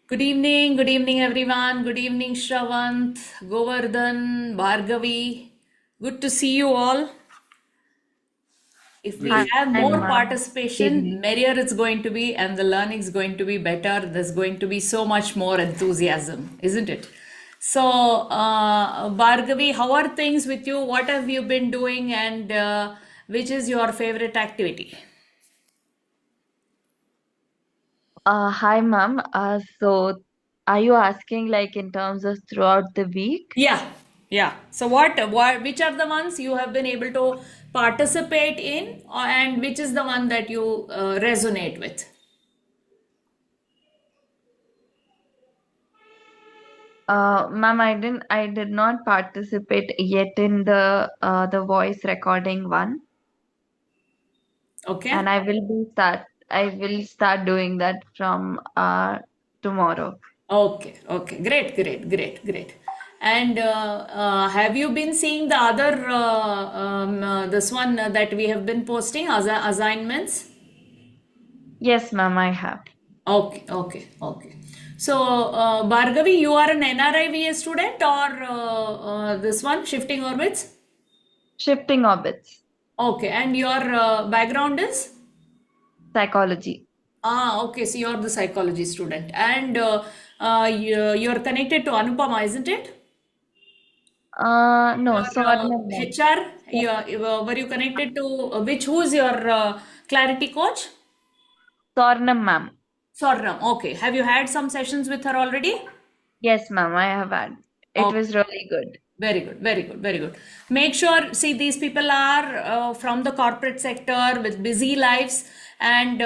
Good evening everyone. Good evening Shravant, Govardhan, Bhargavi. Good to see you all. If we Good have Hi, more evening, ma'am. ma'am. participation, Evening. merrier it's going to be and the learning is going to be better. There's going to be so much more enthusiasm, isn't it? So, Bhargavi, how are things with you? What have you been doing and which is your favorite activity? Hi, ma'am. So are you asking like in terms of throughout the week? Yeah, yeah. So which are the ones you have been able to participate in, and which is the one that you resonate with? Ma'am, I did not participate yet in the voice recording one, Okay, and I will start doing that from tomorrow. okay, okay. Great, great, great, great. And have you been seeing the other this one that we have been posting as assignments? Yes, ma'am, I have. Okay, okay, okay. So, Bhargavi, you are an NRIVA student or this one, Shifting Orbits? Shifting orbits, Okay, and your background is? psychology. Ah, okay, so you're the psychology student. And you're connected to Anupama, isn't it? No, Your Swarnam, ma'am. HR, were you connected to who's your clarity coach? Swarnam, ma'am. Sornam. Okay. Have you had some sessions with her already? Yes, ma'am, I have had. It Okay. was really good. Very good, very good, very good. Make sure, see, these people are from the corporate sector with busy lives, and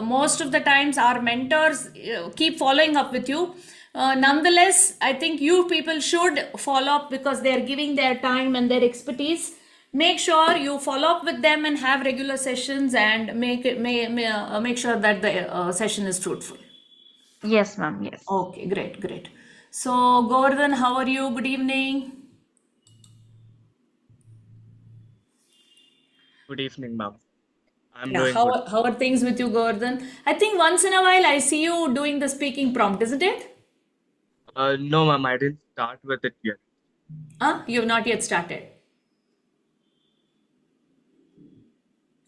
most of the times our mentors keep following up with you. Nonetheless, I think you people should follow up because they are giving their time and their expertise. Make sure you follow up with them and have regular sessions and make sure that the session is fruitful. Yes, ma'am, yes. Okay, great, great. So, Gordon, how are you? Good evening. Good evening, ma'am. I'm Yeah, doing good. how are things with you, Gordon? I think once in a while I see you doing the speaking prompt, isn't it? No, ma'am, I didn't start with it yet. You've not yet started.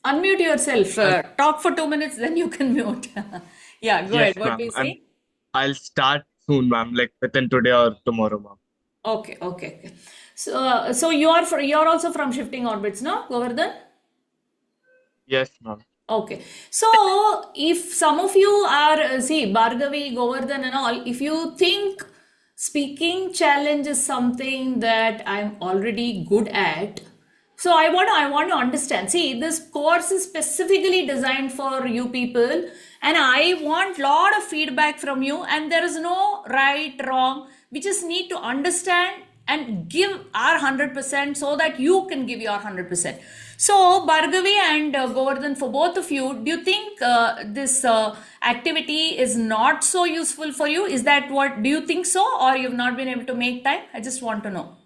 Unmute yourself. Uh, Talk for 2 minutes, then you can mute. Yeah, go ahead. yes, What do ma'am. you say? I'll start soon, ma'am, like within today or tomorrow, ma'am. Okay, okay, okay. So you're also from Shifting Orbits, no, Govardhan? Yes, ma'am. Okay. So if some of you are, see, Bhargavi, Govardhan and all, if you think speaking challenge is something that I'm already good at, so I want to understand. See, this course is specifically designed for you people, and I want lot of feedback from you, and there is no right, wrong. We just need to understand and give our 100% so that you can give your 100%. So, Bhargavi and Govardhan, for both of you, do you think this activity is not so useful for you? Is that what, do you think so? Or you've not been able to make time? I just want to know.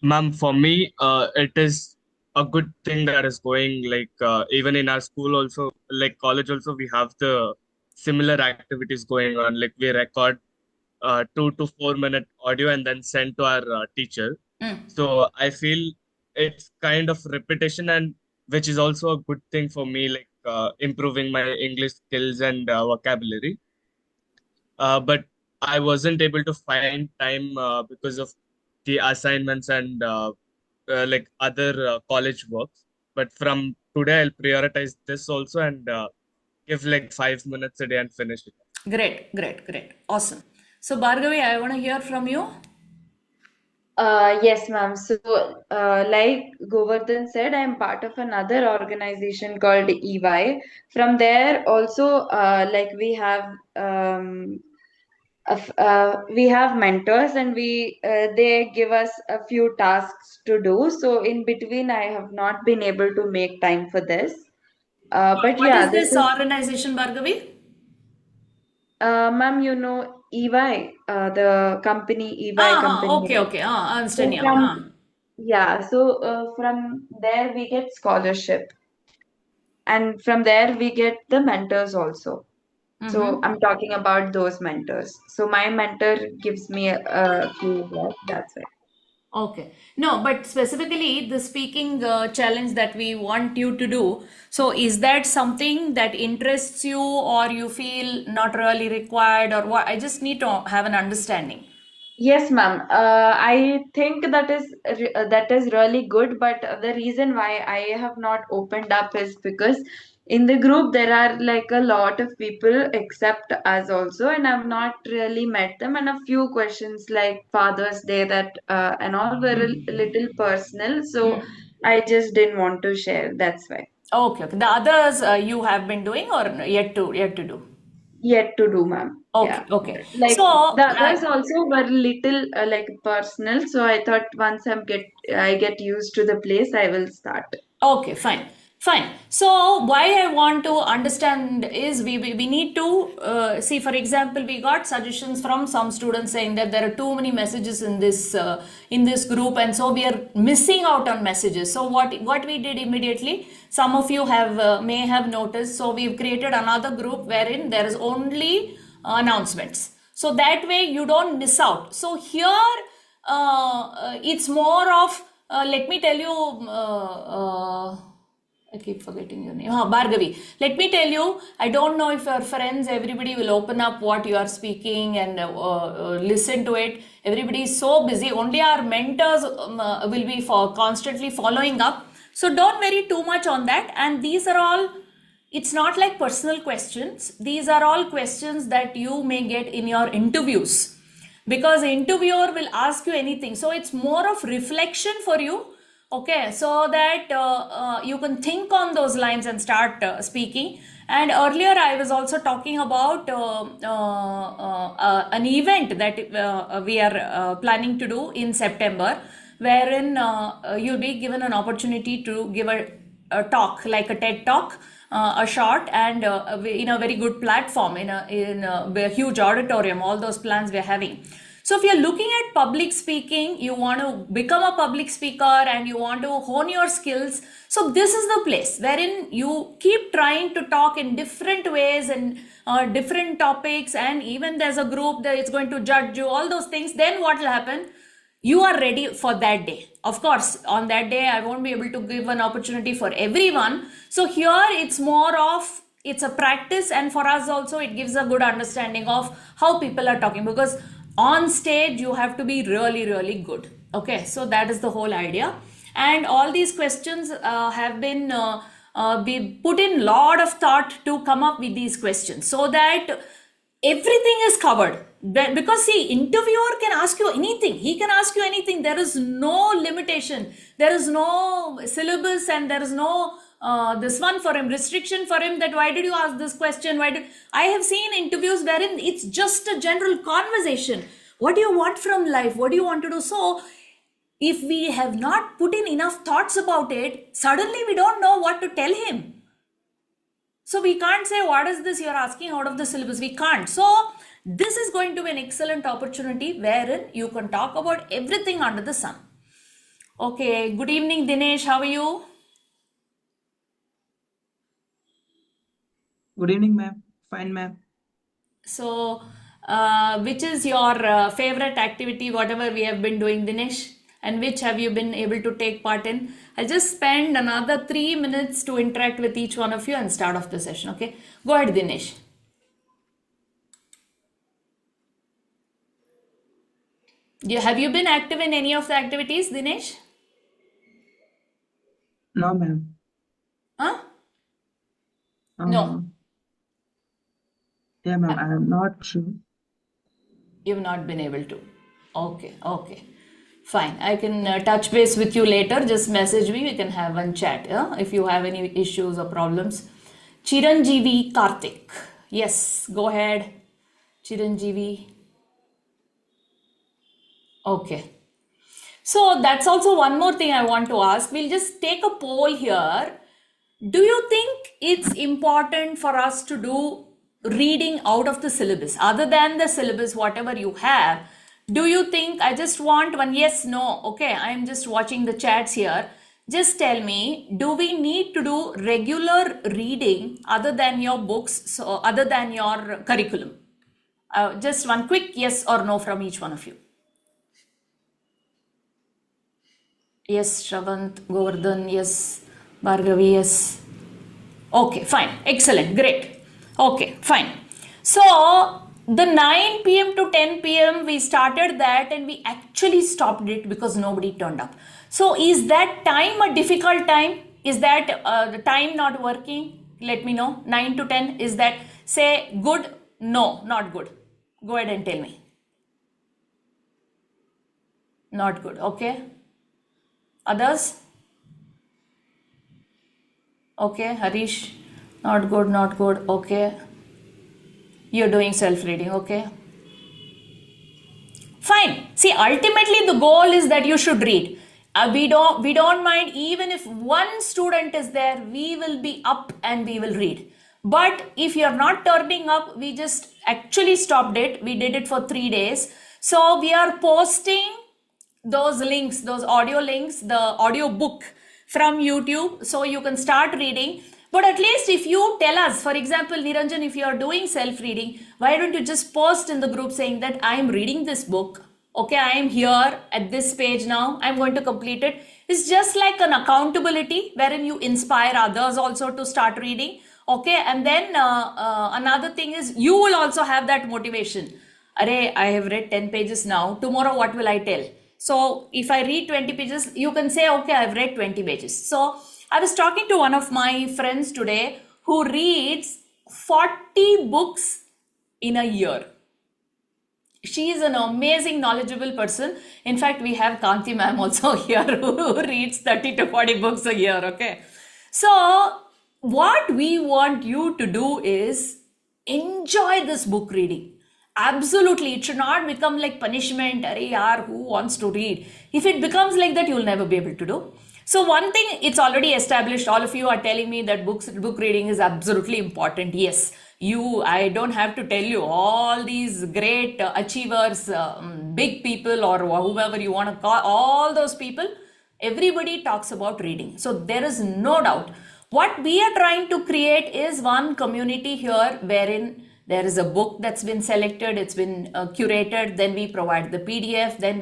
Ma'am, for me, it is a good thing that is going like even in our school also, like college also, we have the similar activities going on. Like we record 2 to 4 minute audio and then send to our teacher. Mm. So I feel it's kind of repetition, and which is also a good thing for me, like improving my English skills and vocabulary. But I wasn't able to find time because of the assignments and like other college works. But from today, I'll prioritize this also and give like 5 minutes a day and finish it. Great, great, great. Awesome. So, Bhargavi, I want to hear from you. Yes, ma'am. So, like Govardhan said, I'm part of another organization called EY. From there, also, like we have mentors, and they give us a few tasks to do. So, in between, I have not been able to make time for this. But What yeah, is this this is, organization, Bhargavi? ma'am, you know EY, the company EY Okay, company. okay. I understand. So Yeah. from Yeah, so from there we get scholarship, and from there we get the mentors also. So I'm talking about those mentors. So my mentor gives me a few work. That's it. Okay. No, but specifically the speaking challenge that we want you to do. So, is that something that interests you, or you feel not really required, or what? I just need to have an understanding. Yes, ma'am. I think that is really good, but the reason why I have not opened up is because in the group there are like a lot of people except us also, and I've not really met them. And a few questions like Father's Day that and all were a little personal, so I just didn't want to share. That's why. Okay, okay. The others you have been doing, or yet to do. Yet to do, ma'am. Okay, Yeah. okay. Like So, the others also were little like personal, so I thought once I get used to the place, I will start. okay, fine, fine. So why I want to understand is we need to see. For example, we got suggestions from some students saying that there are too many messages in this group, and so we are missing out on messages. So what we did immediately, some of you have may have noticed. So we've created another group wherein there is only announcements. So that way you don't miss out. So here it's more of let me tell you, I keep forgetting your name. Bhargavi. Let me tell you, I don't know if your friends, everybody will open up what you are speaking and listen to it. Everybody is so busy. Only our mentors will be constantly following up. So don't worry too much on that. And these are all, it's not like personal questions. These are all questions that you may get in your interviews, because the interviewer will ask you anything. So it's more of reflection for you, okay, so that you can think on those lines and start speaking. And earlier I was also talking about an event that we are planning to do in September, wherein you'll be given an opportunity to give a talk, like a TED talk, a short, and in a very good platform, in a huge auditorium, all those plans we're having. So if you're looking at public speaking, you want to become a public speaker and you want to hone your skills, so this is the place wherein you keep trying to talk in different ways and different topics, and even there's a group that is going to judge you, all those things. Then what will happen? You are ready for that day. Of course, on that day, I won't be able to give an opportunity for everyone. So here it's more of, it's a practice, and for us also it gives a good understanding of how people are talking, because on stage you have to be really, really good. Okay, so that is the whole idea. And all these questions have been we put in lot of thought to come up with these questions, so that everything is covered. Because see, interviewer can ask you anything, he can ask you anything, there is no limitation, there is no syllabus, and there is no this one for him, restriction for him, that why did you ask this question, why did I have seen interviews wherein it's just a general conversation. What do you want from life, what do you want to do? So if we have not put in enough thoughts about it, suddenly we don't know what to tell him. So we can't say, what is this you're asking out of the syllabus? We can't. So this is going to be an excellent opportunity wherein you can talk about everything under the sun. Okay, good evening, Dinesh. How are you? Good evening, ma'am. Fine, ma'am. So, which is your favorite activity, whatever we have been doing, Dinesh? And which have you been able to take part in? I'll just spend another 3 minutes to interact with each one of you and start off the session, okay? Go ahead, Dinesh. Have you been active in any of the activities, Dinesh? No, ma'am. Huh? Uh, No, yeah, ma'am. I am not sure. you've not been able to. Okay, okay. Fine. I can touch base with you later. Just message me. We can have one chat, yeah? If you have any issues or problems. Chiranjeevi Karthik. Yes, go ahead. Chiranjeevi. Okay. So that's also one more thing I want to ask. We'll just take a poll here. Do you think it's important for us to do reading out of the syllabus, other than the syllabus, whatever you have? Do you think, I just want one yes, no, okay, I'm just watching the chats here. Just tell me, do we need to do regular reading other than your books, so other than your curriculum? Just one quick yes or no from each one of you. Yes, Shravant, Govardhan, yes, Bhargavi, yes. Okay, fine. Excellent. Great. Okay, fine. So, the 9 p.m. to 10 p.m. we started that and we actually stopped it because nobody turned up. So, is that time a difficult time? Is that the time not working? Let me know. 9 to 10, is that say good? No, not good. Go ahead and tell me. Not good. Okay. Others? Okay, Harish, not good, not good. Okay, you're doing self reading. Okay, fine. See, ultimately, the goal is that you should read. We don't mind even if one student is there. We will be up and we will read. But if you're not turning up, we just actually stopped it. We did it for 3 days. So we are posting those links, those audio links, the audio book from YouTube, so you can start reading. But at least if you tell us, for example, Niranjan, if you are doing self-reading, why don't you just post in the group saying that I am reading this book. Okay, I am here at this page now. I'm going to complete it. It's just like an accountability wherein you inspire others also to start reading. Okay, and then another thing is you will also have that motivation. Array, I have read 10 pages now. Tomorrow, what will I tell? So if I read 20 pages, you can say, okay, I've read 20 pages. So I was talking to one of my friends today who reads 40 books in a year. She is an amazing, knowledgeable person. In fact, we have Kanti ma'am also here who reads 30 to 40 books a year. Okay. So what we want you to do is enjoy this book reading. Absolutely, it should not become like punishment. Arey yaar, who wants to read? If it becomes like that, you'll never be able to do. So one thing, it's already established. All of you are telling me that book reading is absolutely important. Yes, I don't have to tell you. All these great achievers, big people, or whoever you want to call, all those people, everybody talks about reading. So there is no doubt. What we are trying to create is one community here wherein there is a book that's been selected, it's been curated, then we provide the PDF, then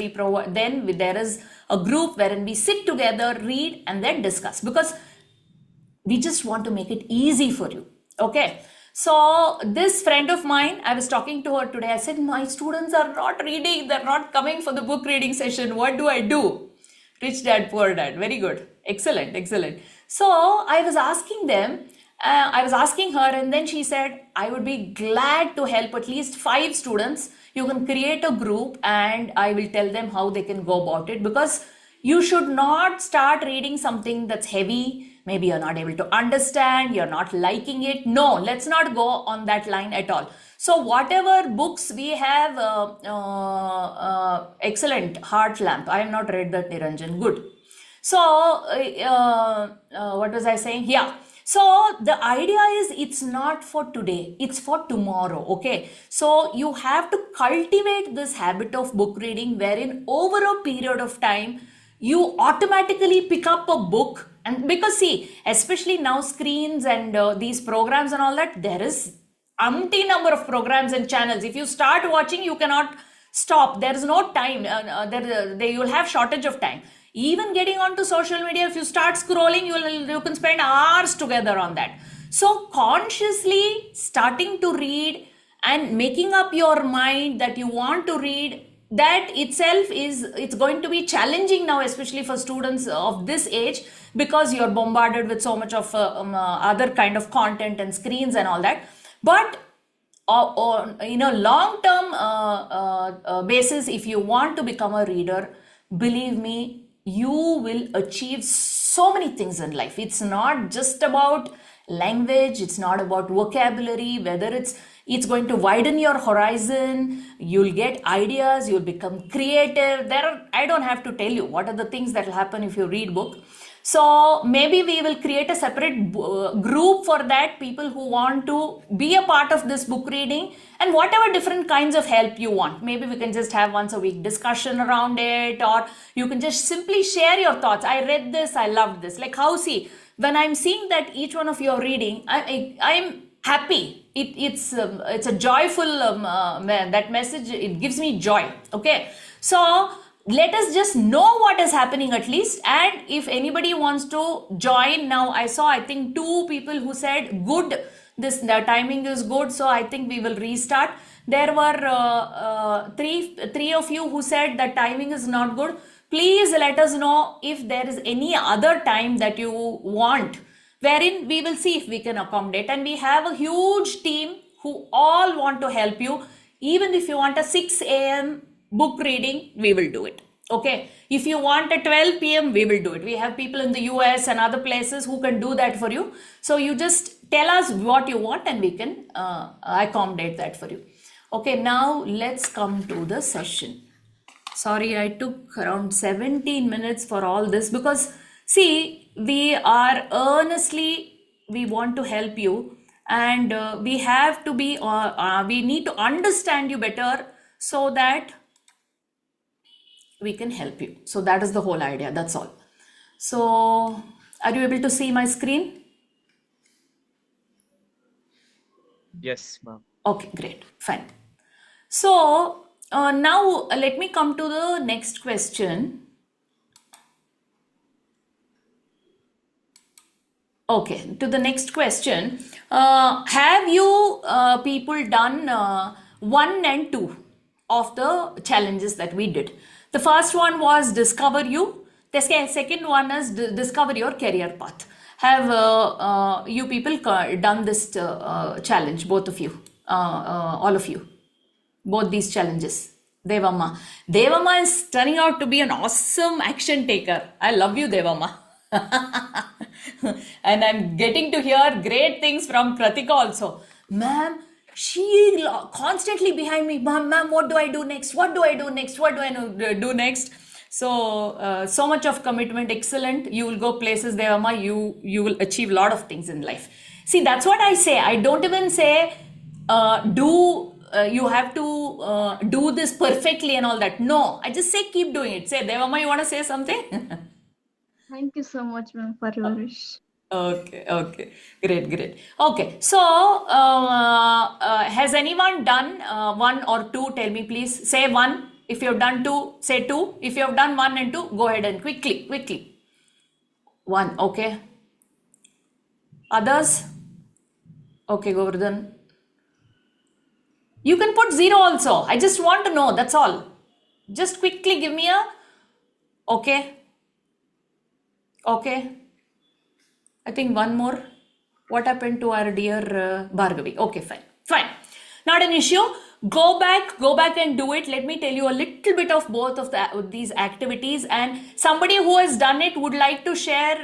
there is a group wherein we sit together, read, and then discuss, because we just want to make it easy for you. Okay. So this friend of mine, I was talking to her today. I said, my students are not reading, they're not coming for the book reading session. What do I do? Rich dad, poor dad. Very good. Excellent, excellent. So I was asking them, I was asking her, and then she said, I would be glad to help at least 5 students. You can create a group and I will tell them how they can go about it, because you should not start reading something that's heavy. Maybe you're not able to understand, you're not liking it. No, let's not go on that line at all. So whatever books we have, excellent, Heart Lamp. I have not read that, Niranjan. Good. So what was I saying? Yeah. So the idea is it's not for today, it's for tomorrow. Okay. So you have to cultivate this habit of book reading, wherein over a period of time, you automatically pick up a book. And because see, especially now screens and these programs and all that, there is umpty number of programs and channels. If you start watching, you cannot stop. There is no time. You'll have shortage of time. Even getting onto social media, if you start scrolling, you can spend hours together on that. So consciously starting to read and making up your mind that you want to read, that itself it's going to be challenging now, especially for students of this age, because you're bombarded with so much of other kind of content and screens and all that. But in a long-term basis, if you want to become a reader, believe me, you will achieve so many things in life. It's not just about language, it's not about vocabulary, whether it's going to widen your horizon, you'll get ideas, you'll become creative. I don't have to tell you what are the things that will happen if you read book. So maybe we will create a separate group for that, people who want to be a part of this book reading, and whatever different kinds of help you want. Maybe we can just have once a week discussion around it, or you can just simply share your thoughts. I read this, I loved this. Like how, see, when I'm seeing that each one of you are reading, I'm happy. It's a joyful that message. It gives me joy. Okay, so let us just know what is happening at least. And if anybody wants to join now, I saw, I think 2 people who said good, the timing is good, so I think we will restart. There were three of you who said that timing is not good. Please let us know if there is any other time that you want, wherein we will see if we can accommodate. And we have a huge team who all want to help you. Even if you want a 6 a.m. book reading, we will do it. Okay. If you want a 12 p.m., we will do it. We have people in the US and other places who can do that for you. So you just tell us what you want and we can accommodate that for you. Okay. Now let's come to the session. Sorry, I took around 17 minutes for all this because, see, we are earnestly, we want to help you, and we have to be, we need to understand you better so that we can help you. So that is the whole idea. That's all. So are you able to see my screen? Yes, ma'am. Okay, great. Fine. So now let me come to the next question. Okay, to the next question. Have you people done 1 and 2 of the challenges that we did? The first one was discover you. The second one is discover your career path. Have you people done this challenge, both of you, all of you? Both these challenges. Devamma. Devamma is turning out to be an awesome action taker. I love you, Devamma. And I'm getting to hear great things from Pratika also. Ma'am, she constantly behind me. Ma'am, what do I do next? What do I do next? What do I do next? So, so much of commitment. Excellent. You will go places, Devamma. You will achieve a lot of things in life. See, that's what I say. I don't even say you have to do this perfectly and all that. No, I just say keep doing it. Say, Devamma, you want to say something? Thank you so much, ma'am, for your wish. Okay, great. Okay, so has anyone done 1 or 2? Tell me, please. Say 1. If you have done 2, say 2. If you have done 1 and 2, go ahead and quickly. 1, okay. Others? Okay, Govardhan. You can put 0 also. I just want to know, that's all. Just quickly give me a okay. Okay. I think 1 more. What happened to our dear Bhargavi? Okay, fine. Not an issue. Go back and do it. Let me tell you a little bit of both of these activities, and somebody who has done it would like to share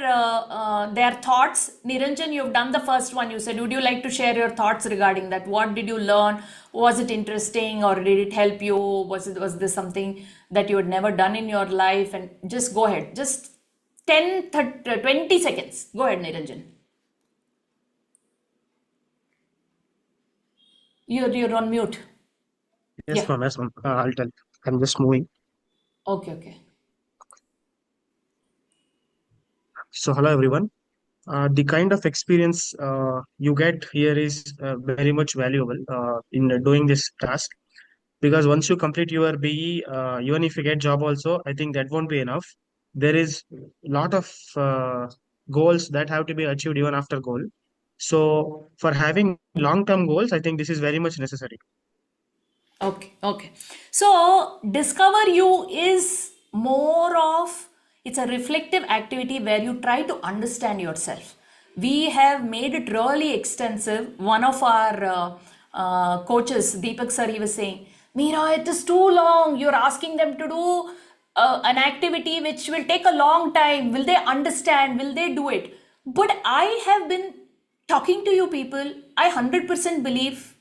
their thoughts. Niranjan, you've done the first one. You said, would you like to share your thoughts regarding that? What did you learn? Was it interesting or did it help you? Was this something that you had never done in your life? And just go ahead. Just 10, 30, 20 seconds. Go ahead, Niranjan. You're on mute. Yes, Yeah. ma'am. Yes, ma'am. I'll tell. I'm just moving. Okay. So, hello, everyone. The kind of experience you get here is very much valuable in doing this task, because once you complete your BE, even if you get job also, I think that won't be enough. There is a lot of goals that have to be achieved even after goal. So, for having long-term goals, I think this is very much necessary. Okay. So, Discover You is more of, it's a reflective activity where you try to understand yourself. We have made it really extensive. One of our coaches, Deepak sir, he was saying, Meera, it is too long. You're asking them to do an activity which will take a long time. Will they understand? Will they do it? But I have been talking to you people. I 100% believe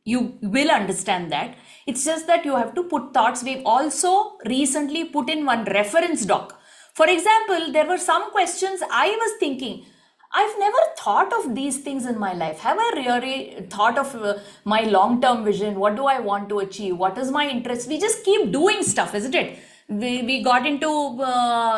you will understand that. It's just that you have to put thoughts. We've also recently put in one reference doc For example, there were some questions I was thinking, I've never thought of these things in my life. Have I really thought of my long term vision? What do I want to achieve? What is my interest? We just keep doing stuff, isn't it? We got into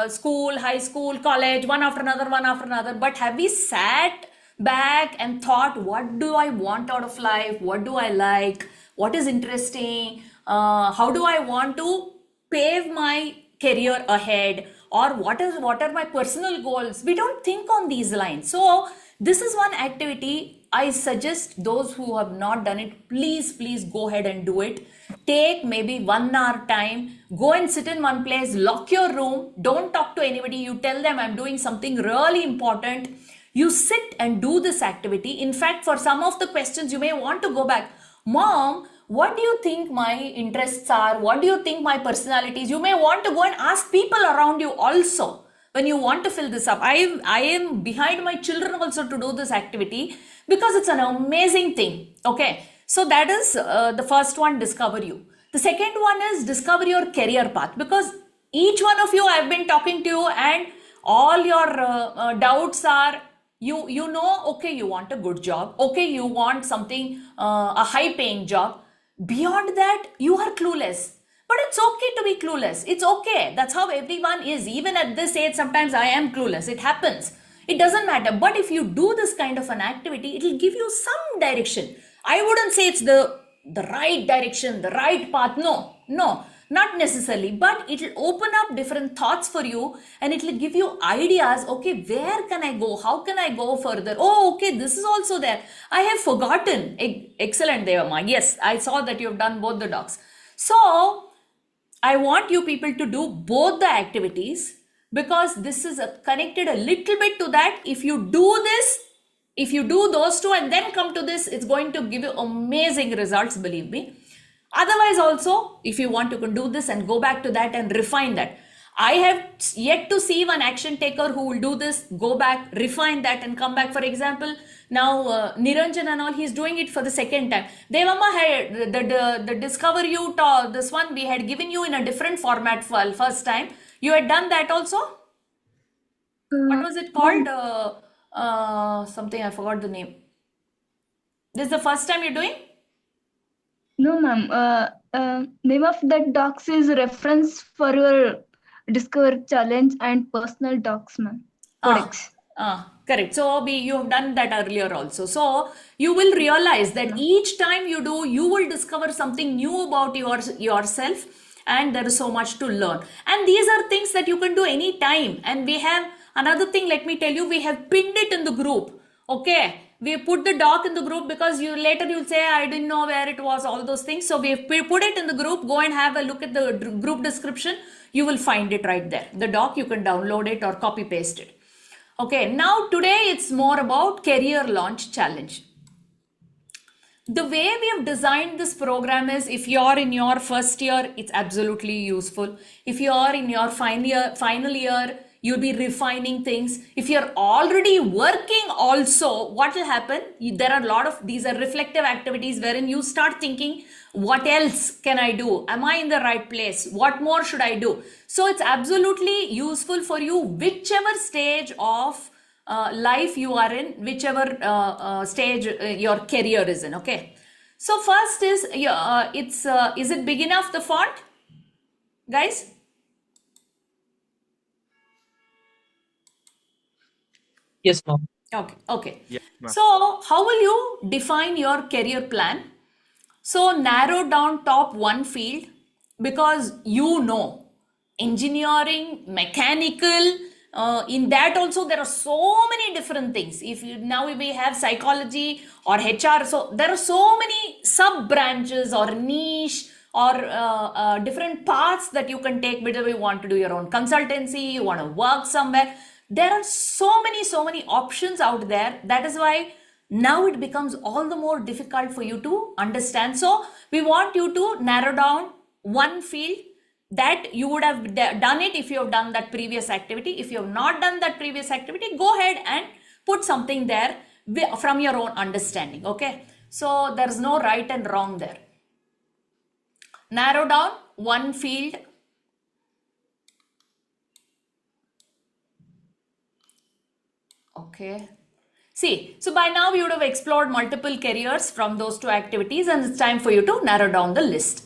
school, high school, college, one after another, one after another. But have we sat back and thought, what do I want out of life? What do I like? What is interesting? How do I want to pave my career ahead? Or what are my personal goals? We don't think on these lines. So this is one activity I suggest those who have not done it, please go ahead and do it. Take maybe 1 hour time, go and sit in one place, lock your room, don't talk to anybody. You tell them I'm doing something really important. You sit and do this activity. In fact, for some of the questions you may want to go back, Mom, what do you think my interests are? What do you think my personality is? You may want to go and ask people around you also when you want to fill this up. I am behind my children also to do this activity because it's an amazing thing. Okay, so that is the first one, discover you. The second one is discover your career path, because each one of you, I've been talking to you and all your doubts are, you know, okay, you want a good job, okay, you want something, a high paying job. Beyond that, you are clueless. But it's okay to be clueless. It's okay. That's how everyone is. Even at this age, sometimes I am clueless. It happens. It doesn't matter. But if you do this kind of an activity, it will give you some direction. I wouldn't say it's the right direction, the right path. No, not necessarily. But it will open up different thoughts for you and it will give you ideas. Okay, where can I go? How can I go further? Oh, okay, this is also there. I have forgotten. Excellent, Devama. Yes, I saw that you have done both the docs. So, I want you people to do both the activities because this is connected a little bit to that. If you do this, if you do those two and then come to this, it's going to give you amazing results, believe me. Otherwise also, if you want, you can do this and go back to that and refine that. I have yet to see one action taker who will do this, go back, refine that and come back. For example, now Niranjan and all, he's doing it for the second time. Devamma had the Discover You, this one we had given you in a different format for first time. You had done that also? What was it called? Something, I forgot the name. This is the first time you're doing? No, ma'am. Name of that docs is reference for your Discover Challenge and personal docs, ma'am. Codex. Correct. So you have done that earlier also. So you will realize that each time you do, you will discover something new about yourself, and there is so much to learn. And these are things that you can do anytime. And we have another thing, let me tell you, we have pinned it in the group. Okay. We put the doc in the group because you'll say, I didn't know where it was, all those things. So we put it in the group. Go and have a look at the group description. You will find it right there. The doc, you can download it or copy paste it. Okay, now today it's more about career launch challenge. The way we have designed this program is, if you're in your first year, it's absolutely useful. If you're in your final year, you'll be refining things. If you're already working also, what will happen? There are a lot of, these are reflective activities wherein you start thinking, what else can I do? Am I in the right place? What more should I do? So it's absolutely useful for you, whichever stage of life you are in, whichever stage your career is in. Okay. So first is, is it big enough, the font? Guys? Yes, ma'am. Okay. Yes, ma'am. So how will you define your career plan? So narrow down top one field, because you know engineering, mechanical, in that also there are so many different things. Now we have psychology or HR, so there are so many sub branches or niche or different paths that you can take, whether you want to do your own consultancy, you want to work somewhere. There are so many options out there. That is why now it becomes all the more difficult for you to understand. So we want you to narrow down one field that you would have done it if you have done that previous activity. If you have not done that previous activity, go ahead and put something there from your own understanding. Okay. So there's no right and wrong there. Narrow down one field. Okay. See, so by now you would have explored multiple careers from those two activities, and it's time for you to narrow down the list.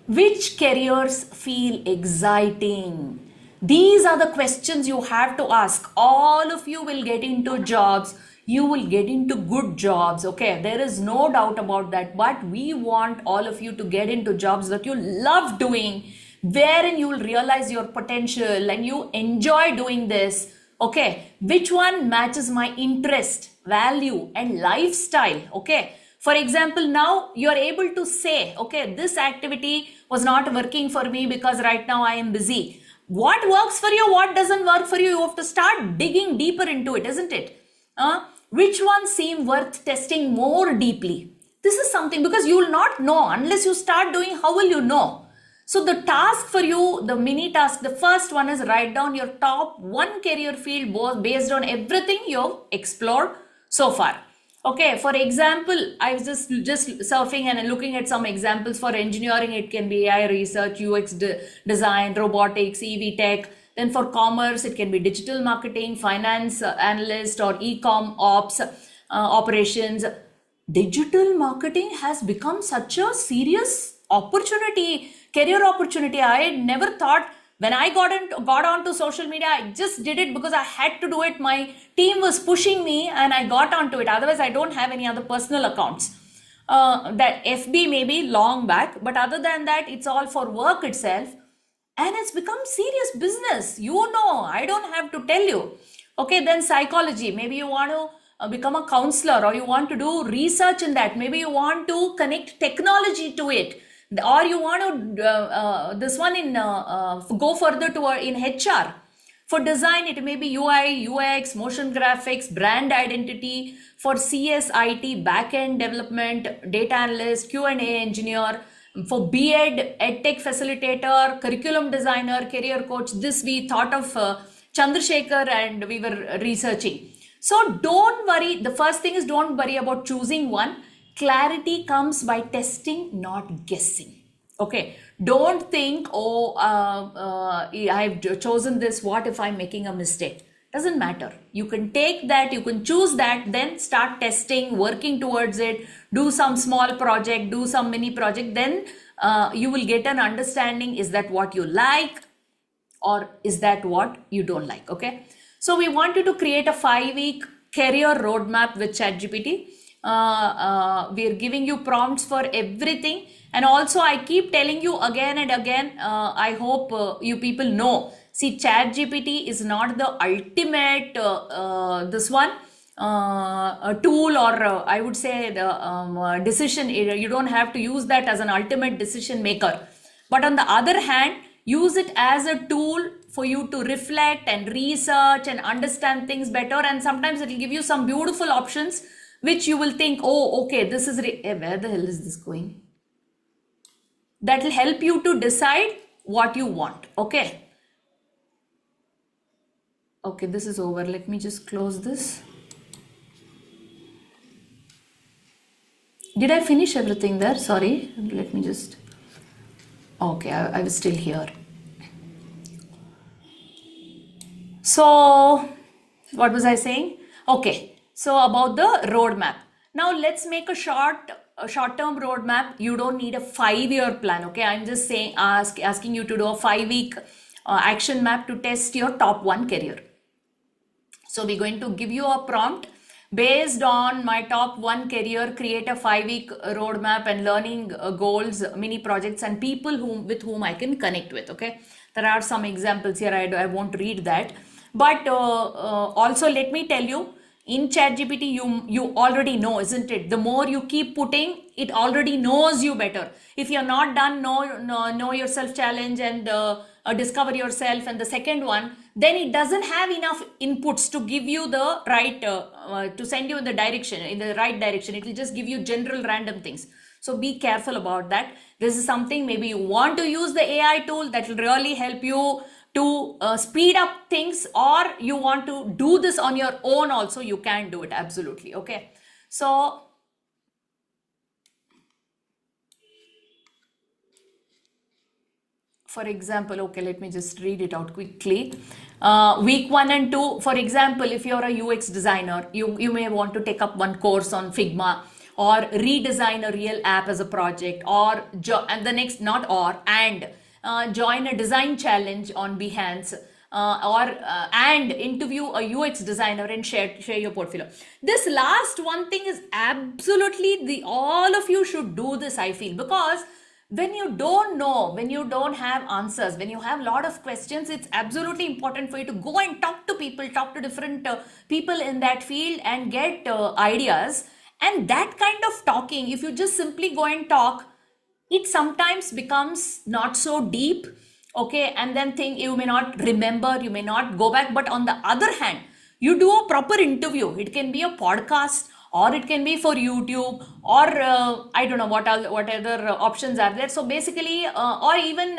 Which careers feel exciting? These are the questions you have to ask. All of you will get into jobs. You will get into good jobs. Okay, there is no doubt about that. But we want all of you to get into jobs that you love doing, wherein you will realize your potential and you enjoy doing this. Okay, which one matches my interest, value, and lifestyle? Okay. For example, now you are able to say, okay, this activity was not working for me because right now I am busy. What works for you, what doesn't work for you, you have to start digging deeper into it, isn't it? Which ones seem worth testing more deeply? This is something, because you will not know unless you start doing. How will you know? So the task for you, the mini task, the first one is write down your top one career field based on everything you've explored so far. Okay, for example, I was just surfing and looking at some examples. For engineering, it can be AI research, UX design, robotics, EV tech. Then for commerce, it can be digital marketing, finance analyst, or e-com ops operations. Digital marketing has become such a serious opportunity, career opportunity. I never thought. When I got onto social media, I just did it because I had to do it. My team was pushing me and I got onto it. Otherwise, I don't have any other personal accounts. That FB maybe long back, but other than that, it's all for work itself. And it's become serious business. You know, I don't have to tell you. Okay, then psychology. Maybe you want to become a counselor, or you want to do research in that. Maybe you want to connect technology to it, or you want to this one in go further to in HR. For design, it may be UI, UX, motion graphics, brand identity. For CSIT, backend development, data analyst, Q&A engineer. For B.Ed, EdTech facilitator, curriculum designer, career coach. This we thought of Chandrasekhar and we were researching. So don't worry. The first thing is, don't worry about choosing one. Clarity comes by testing, not guessing. Okay. Don't think, oh, I've chosen this. What if I'm making a mistake? Doesn't matter. You can take that, you can choose that, then start testing, working towards it, do some small project, do some mini project. Then you will get an understanding. Is that what you like? Or is that what you don't like? Okay. So we wanted to create a 5-week career roadmap with ChatGPT. We are giving you prompts for everything. And also I keep telling you again and again, I hope you people know. See, ChatGPT is not the ultimate this one a tool, or I would say the decision. You don't have to use that as an ultimate decision maker. But on the other hand, use it as a tool for you to reflect and research and understand things better. And sometimes it will give you some beautiful options which you will think, oh, okay, this is where the hell is this going? That will help you to decide what you want. Okay. Okay, this is over. Let me just close this. Did I finish everything there? Sorry. Let me just. Okay, I was still here. So, what was I saying? Okay, so about the roadmap. Now let's make a short-term roadmap. You don't need a 5-year plan. Okay, I'm just saying, asking you to do a 5-week action map to test your top one career. So we're going to give you a prompt based on my top one career, create a 5-week roadmap and learning goals, mini projects, and people with whom I can connect with. Okay, there are some examples here. I won't read that, but also let me tell you, in ChatGPT, you already know, isn't it? The more you keep putting, it already knows you better. If you're not done, know yourself challenge and discover yourself, and the second one, then it doesn't have enough inputs to give you the right, to send you in the right direction. It will just give you general random things. So be careful about that. This is something, maybe you want to use the AI tool that will really help you to speed up things, or you want to do this on your own also, you can do it. Absolutely. Okay. So for example, okay, let me just read it out quickly. Week 1 and 2, for example, if you're a UX designer, you may want to take up one course on Figma or redesign a real app as a project, or and the next, not or, and join a design challenge on Behance. And interview a UX designer and share your portfolio. This last one thing is absolutely all of you should do this, I feel, because when you don't know, when you don't have answers, when you have a lot of questions, it's absolutely important for you to go and talk to people, talk to different people in that field and get ideas. And that kind of talking, if you just simply go and talk, it sometimes becomes not so deep, okay, and then think you may not remember, you may not go back. But on the other hand, you do a proper interview. It can be a podcast, or it can be for YouTube, or I don't know what other options are there. So basically, or even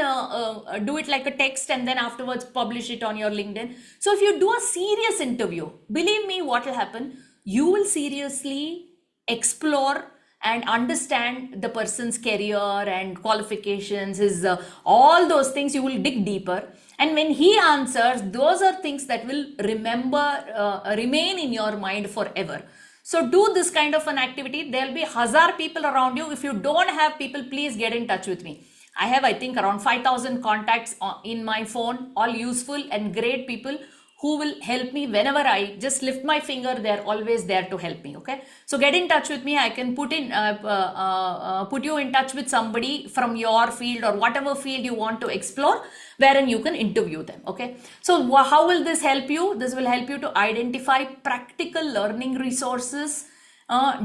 do it like a text and then afterwards publish it on your LinkedIn. So if you do a serious interview, believe me, what will happen? You will seriously explore and understand the person's career and qualifications, his all those things. You will dig deeper, and when he answers, those are things that will remain in your mind forever. So do this kind of an activity. There'll be 1,000 people around you. If you don't have people, please get in touch with me. I have, I think, around 5,000 contacts in my phone, all useful and great people who will help me whenever I just lift my finger. They're always there to help me. Okay, so get in touch with me. I can put you in touch with somebody from your field or whatever field you want to explore, wherein you can interview them. Okay, so how will this help you? This will help you to identify practical learning resources,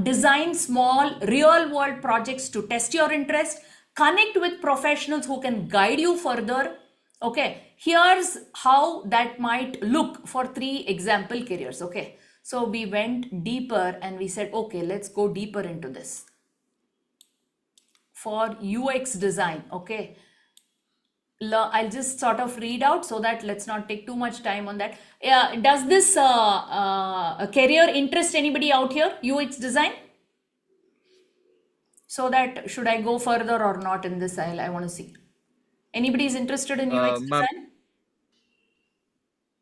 design small real world projects to test your interest, connect with professionals who can guide you further. Okay, here's how that might look for 3 example careers. Okay, so we went deeper and we said, okay, let's go deeper into this. For UX design, okay, I'll just sort of read out so that let's not take too much time on that. Does this career interest anybody out here, UX design? So that should I go further or not in this? I want to see. Anybody is interested in UX Ma'am, design?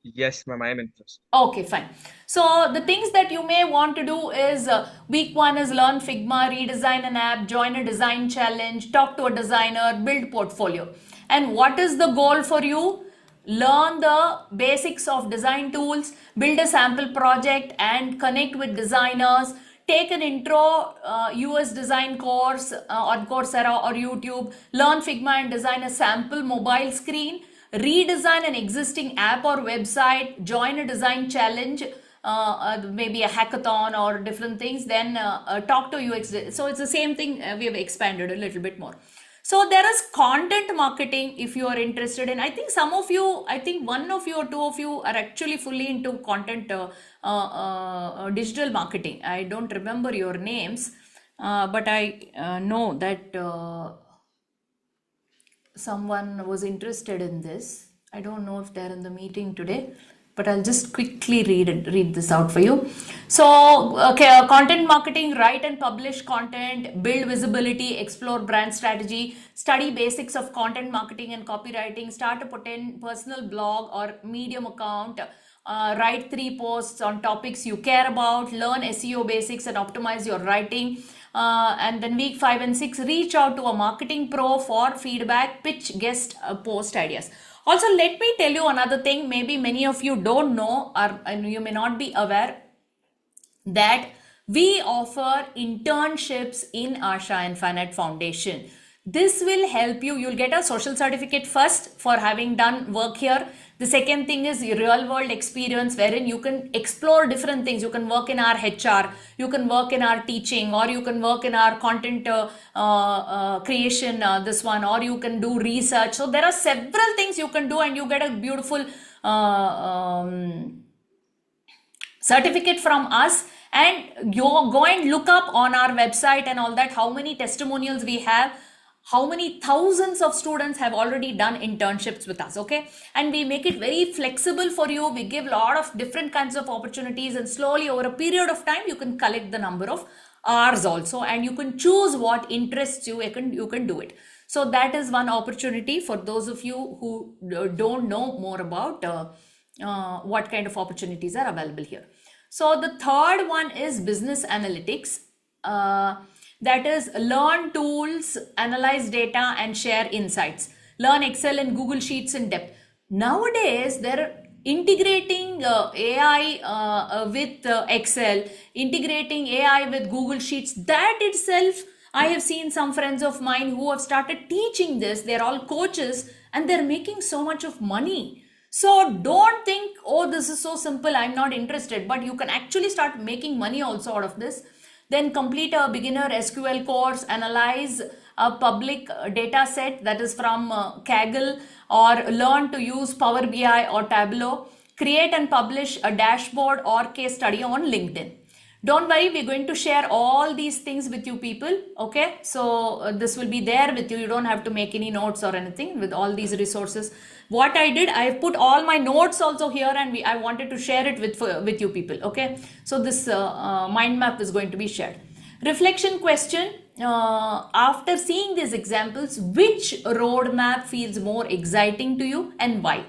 yes, ma'am, I am interested. Okay, fine. So the things that you may want to do is week 1 is learn Figma, redesign an app, join a design challenge, talk to a designer, build portfolio. And what is the goal for you? Learn the basics of design tools, build a sample project and connect with designers. Take an intro US design course on Coursera or YouTube. Learn Figma and design a sample mobile screen. Redesign an existing app or website. Join a design challenge, maybe a hackathon or different things. Then talk to UX. So it's the same thing. We have expanded a little bit more. So there is content marketing if you are interested in. I think some of you, I think one of you or two of you are actually fully into content digital marketing. I don't remember your names, but I know that someone was interested in this. I don't know if they're in the meeting today, but I'll just quickly read this out for you. So, okay, content marketing, write and publish content, build visibility, explore brand strategy, study basics of content marketing and copywriting, start a personal blog or Medium account, write 3 posts on topics you care about, learn SEO basics and optimize your writing. And then week 5 and 6, reach out to a marketing pro for feedback, pitch, guest post ideas. Also, let me tell you another thing, maybe many of you don't know or you may not be aware that we offer internships in Asha Infinite Foundation. This will help you. You'll get a social certificate first for having done work here. The second thing is real world experience wherein you can explore different things. You can work in our HR, you can work in our teaching, or you can work in our content creation, this one, or you can do research. So there are several things you can do and you get a beautiful certificate from us. And you go and look up on our website and all that how many testimonials we have, how many thousands of students have already done internships with us. Okay, and we make it very flexible for you. We give a lot of different kinds of opportunities, and slowly over a period of time you can collect the number of hours also, and you can choose what interests you. You can do it. So that is one opportunity for those of you who don't know more about what kind of opportunities are available here. So the third one is business analytics. That is learn tools, analyze data, and share insights. Learn Excel and Google Sheets in depth. Nowadays, they're integrating AI with Excel, integrating AI with Google Sheets. That itself, I have seen some friends of mine who have started teaching this. They're all coaches and they're making so much of money. So don't think, oh, this is so simple, I'm not interested. But you can actually start making money also out of this. Then complete a beginner SQL course, analyze a public data set that is from Kaggle, or learn to use Power BI or Tableau. Create and publish a dashboard or case study on LinkedIn. Don't worry, we're going to share all these things with you people. Okay, so this will be there with you. You don't have to make any notes or anything with all these resources. What I did, I put all my notes also here, and I wanted to share it with you people. Okay, so this mind map is going to be shared. Reflection question: after seeing these examples, which roadmap feels more exciting to you and why?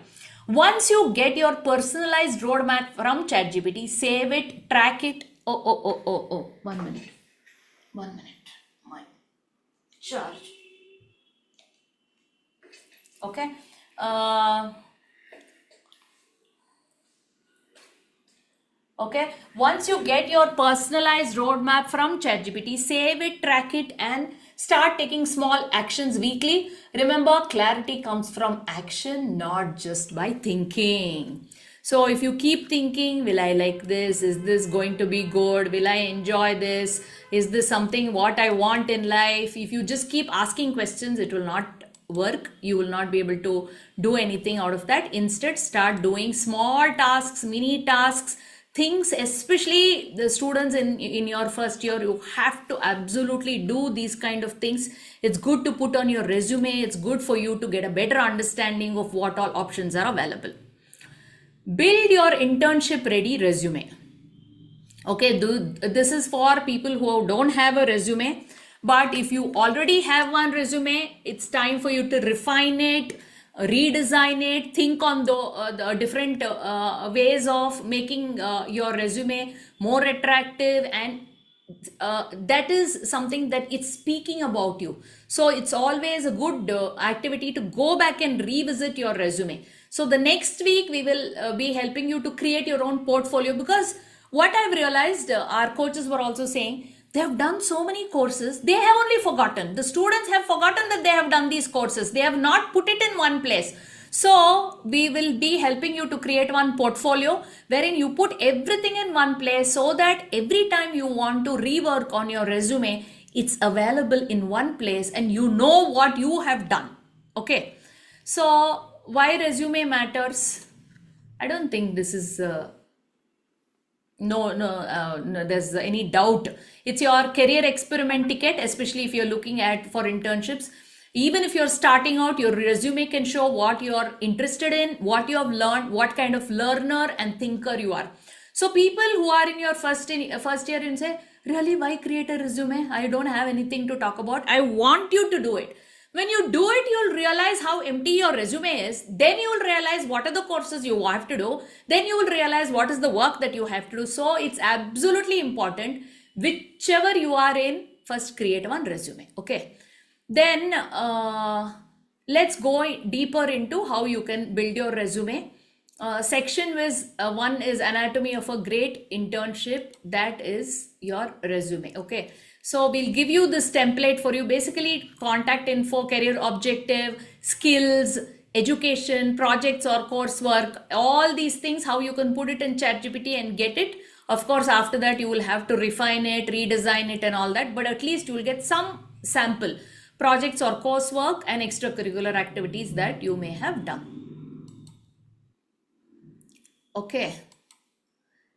Once you get your personalized roadmap from ChatGPT, save it, track it. Oh, 1 minute. 1 minute. My charge. Okay. Okay. Once you get your personalized roadmap from ChatGPT, save it, track it, and start taking small actions weekly. Remember, clarity comes from action, not just by thinking. So if you keep thinking, will I like this? Is this going to be good? Will I enjoy this? Is this something what I want in life? If you just keep asking questions, it will not work. You will not be able to do anything out of that. Instead, start doing small tasks, mini tasks, things, especially the students in your first year. You have to absolutely do these kind of things. It's good to put on your resume. It's good for you to get a better understanding of what all options are available. Build your internship ready resume. Okay, this is for people who don't have a resume, but if you already have one resume, it's time for you to refine it, redesign it, think on the different ways of making your resume more attractive, and that is something that it's speaking about you. So it's always a good activity to go back and revisit your resume. So the next week we will be helping you to create your own portfolio, because what I've realized, our coaches were also saying, they have done so many courses, they have only forgotten. The students have forgotten that they have done these courses. They have not put it in one place. So we will be helping you to create one portfolio wherein you put everything in one place, so that every time you want to rework on your resume, it's available in one place and you know what you have done. Okay. So why resume matters? I don't think this is no there's any doubt. It's your career experiment ticket, especially if you're looking at for internships. Even if you're starting out, your resume can show what you're interested in, what you have learned, what kind of learner and thinker you are. So people who are in your first year and say, really, why create a resume? I don't have anything to talk about. I want you to do it. When you do it, you'll realize how empty your resume is. Then you will realize what are the courses you have to do. Then you will realize what is the work that you have to do. So it's absolutely important, whichever you are in, first create one resume. Okay. Then let's go deeper into how you can build your resume. Section one is anatomy of a great internship. That is your resume. Okay. So we'll give you this template for you. Basically, contact info, career objective, skills, education, projects or coursework, all these things, how you can put it in ChatGPT and get it. Of course, after that, you will have to refine it, redesign it and all that. But at least you will get some sample projects or coursework and extracurricular activities that you may have done. Okay.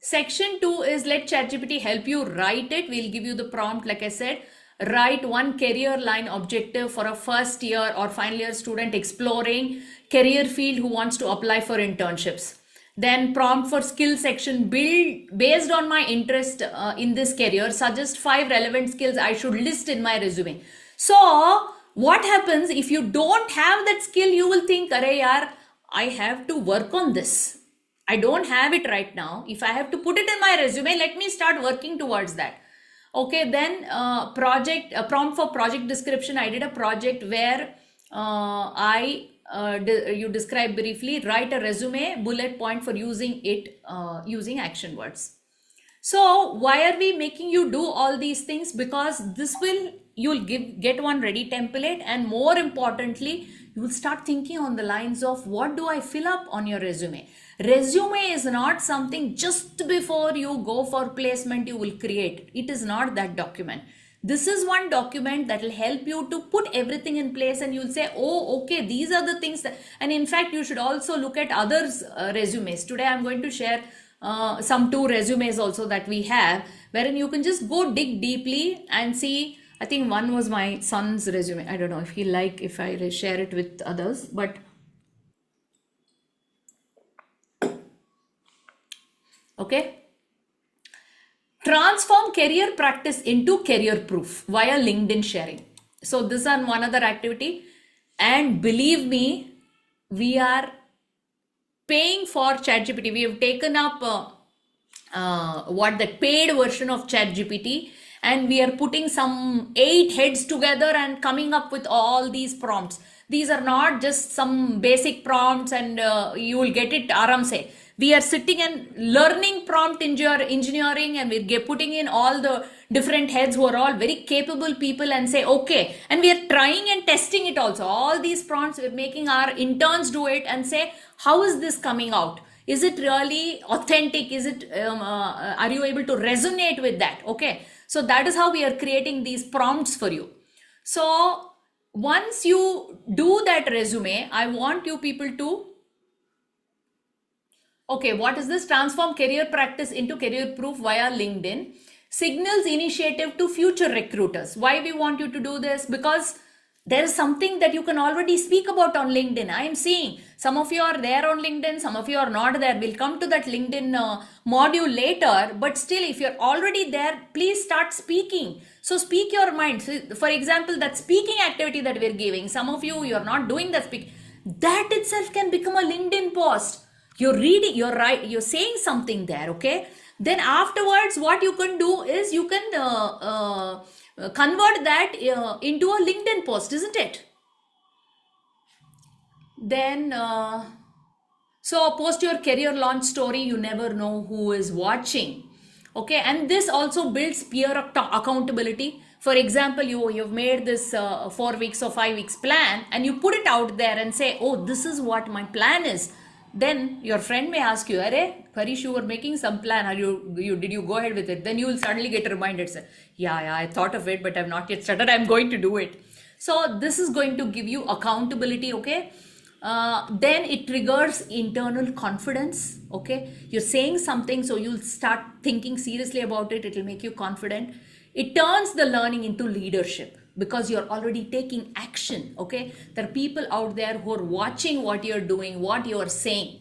Section 2 is let ChatGPT help you write it. We'll give you the prompt. Like I said, write one career line objective for a first year or final year student exploring career field who wants to apply for internships. Then prompt for skill section, build based on my interest in this career, suggest 5 relevant skills I should list in my resume. So what happens if you don't have that skill? You will think, "Arey yaar, I have to work on this. I don't have it right now. If I have to put it in my resume, let me start working towards that." Okay, then prompt for project description. I did a project where you describe briefly, write a resume bullet point for using it using action words. So why are we making you do all these things? Because this will, you'll get one ready template, and more importantly, you will start thinking on the lines of, what do I fill up on your resume? Resume is not something just before you go for placement you will create. It is not that document. This is one document that will help you to put everything in place, and you'll say, oh, okay, these are the things that, and in fact, you should also look at others' resumes. Today, I'm going to share some 2 resumes also that we have, wherein you can just go dig deeply and see. I think one was my son's resume. I don't know if he like if I share it with others, but okay. Transform career practice into career proof via LinkedIn sharing. So this is one other activity, and believe me, we are paying for ChatGPT. We have taken up the paid version of ChatGPT, and we are putting some 8 heads together and coming up with all these prompts. These are not just some basic prompts and you will get it aram se. We are sitting and learning prompt engineering, and we're putting in all the different heads who are all very capable people, and say, okay, and we are trying and testing it also. All these prompts, we're making our interns do it and say, how is this coming out? Is it really authentic? Is it, are you able to resonate with that? Okay. So that is how we are creating these prompts for you. So once you do that resume, I want you people to, okay, what is this? Transform career practice into career proof via LinkedIn. Signals initiative to future recruiters. Why we want you to do this? Because there is something that you can already speak about on LinkedIn. I am seeing some of you are there on LinkedIn, some of you are not there. We'll come to that LinkedIn module later, but still, if you're already there, please start speaking. So speak your mind. So for example, that speaking activity that we're giving, some of you, you're not doing that speaking. That itself can become a LinkedIn post. You're reading, you're saying something there, okay? Then afterwards, what you can do is you can convert that into a LinkedIn post, isn't it? Then, so post your career launch story. You never know who is watching, okay? And this also builds peer accountability. For example, you've made this 4 weeks or 5 weeks plan, and you put it out there and say, oh, this is what my plan is. Then your friend may ask you, "Arey, Parish, you were making some plan. Did you go ahead with it?" Then you will suddenly get reminded, say, yeah, I thought of it, but I've not yet started. I'm going to do it. So this is going to give you accountability, okay? Then it triggers internal confidence, okay? You're saying something, so you'll start thinking seriously about it. It will make you confident. It turns the learning into leadership, because you're already taking action, okay? There are people out there who are watching what you're doing, what you're saying.